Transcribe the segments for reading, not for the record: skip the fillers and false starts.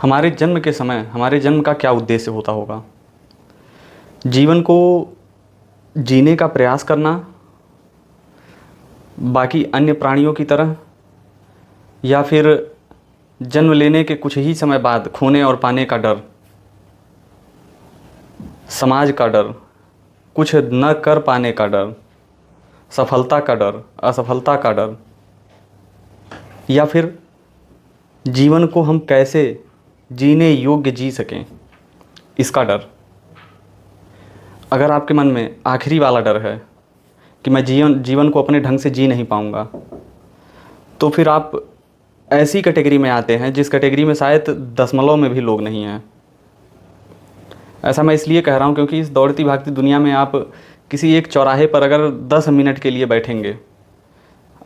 हमारे जन्म के समय हमारे जन्म का क्या उद्देश्य होता होगा? जीवन को जीने का प्रयास करना, बाकी अन्य प्राणियों की तरह, या फिर जन्म लेने के कुछ ही समय बाद खोने और पाने का डर, समाज का डर, कुछ न कर पाने का डर, सफलता का डर, असफलता का डर, या फिर जीवन को हम कैसे जीने योग्य जी सकें इसका डर। अगर आपके मन में आखिरी वाला डर है कि मैं जीवन को अपने ढंग से जी नहीं पाऊंगा, तो फिर आप ऐसी कैटेगरी में आते हैं जिस कैटेगरी में शायद दशमलव में भी लोग नहीं हैं। ऐसा मैं इसलिए कह रहा हूँ क्योंकि इस दौड़ती भागती दुनिया में आप किसी एक चौराहे पर अगर 10 मिनट के लिए बैठेंगे,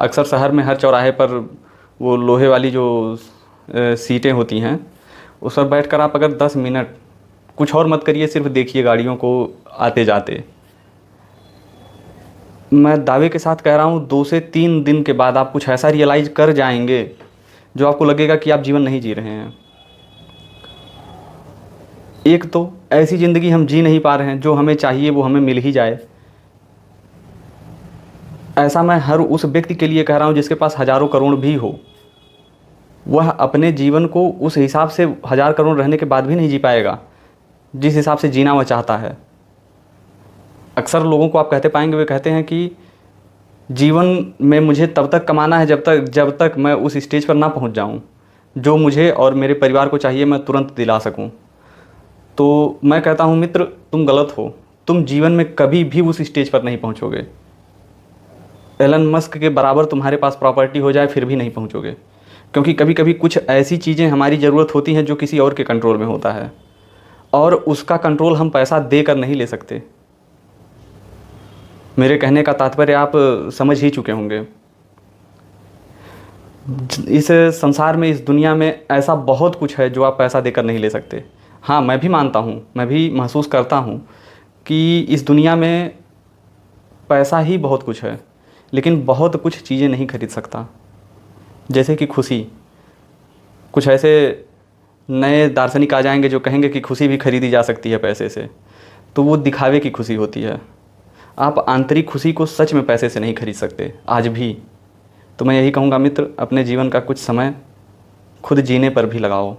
अक्सर शहर में हर चौराहे पर वो लोहे वाली जो सीटें होती हैं, उस पर बैठकर आप अगर 10 मिनट कुछ और मत करिए, सिर्फ देखिए गाड़ियों को आते जाते, मैं दावे के साथ कह रहा हूँ 2 से 3 दिन के बाद आप कुछ ऐसा रियलाइज़ कर जाएंगे जो आपको लगेगा कि आप जीवन नहीं जी रहे हैं। एक तो ऐसी ज़िंदगी हम जी नहीं पा रहे हैं, जो हमें चाहिए वो हमें मिल ही जाए। ऐसा मैं हर उस व्यक्ति के लिए कह रहा हूँ जिसके पास हज़ारों करोड़ भी हो, वह अपने जीवन को उस हिसाब से 1000 करोड़ रहने के बाद भी नहीं जी पाएगा जिस हिसाब से जीना वह चाहता है। अक्सर लोगों को आप कहते पाएंगे, वे कहते हैं कि जीवन में मुझे तब तक कमाना है जब तक मैं उस स्टेज पर ना पहुंच जाऊं जो मुझे और मेरे परिवार को चाहिए, मैं तुरंत दिला सकूं। तो मैं कहता हूं मित्र, तुम गलत हो। तुम जीवन में कभी भी उस स्टेज पर नहीं पहुंचोगे। एलन मस्क के बराबर तुम्हारे पास प्रॉपर्टी हो जाए फिर भी नहीं पहुंचोगे, क्योंकि कभी कभी कुछ ऐसी चीज़ें हमारी ज़रूरत होती हैं जो किसी और के कंट्रोल में होता है, और उसका कंट्रोल हम पैसा देकर नहीं ले सकते। मेरे कहने का तात्पर्य आप समझ ही चुके होंगे। इस संसार में, इस दुनिया में ऐसा बहुत कुछ है जो आप पैसा देकर नहीं ले सकते। हाँ, मैं भी मानता हूँ, मैं भी महसूस करता हूँ कि इस दुनिया में पैसा ही बहुत कुछ है, लेकिन बहुत कुछ चीज़ें नहीं खरीद सकता। जैसे कि खुशी। कुछ ऐसे नए दार्शनिक आ जाएंगे जो कहेंगे कि खुशी भी खरीदी जा सकती है पैसे से, तो वो दिखावे की खुशी होती है। आप आंतरिक खुशी को सच में पैसे से नहीं खरीद सकते आज भी। तो मैं यही कहूँगा मित्र, अपने जीवन का कुछ समय खुद जीने पर भी लगाओ।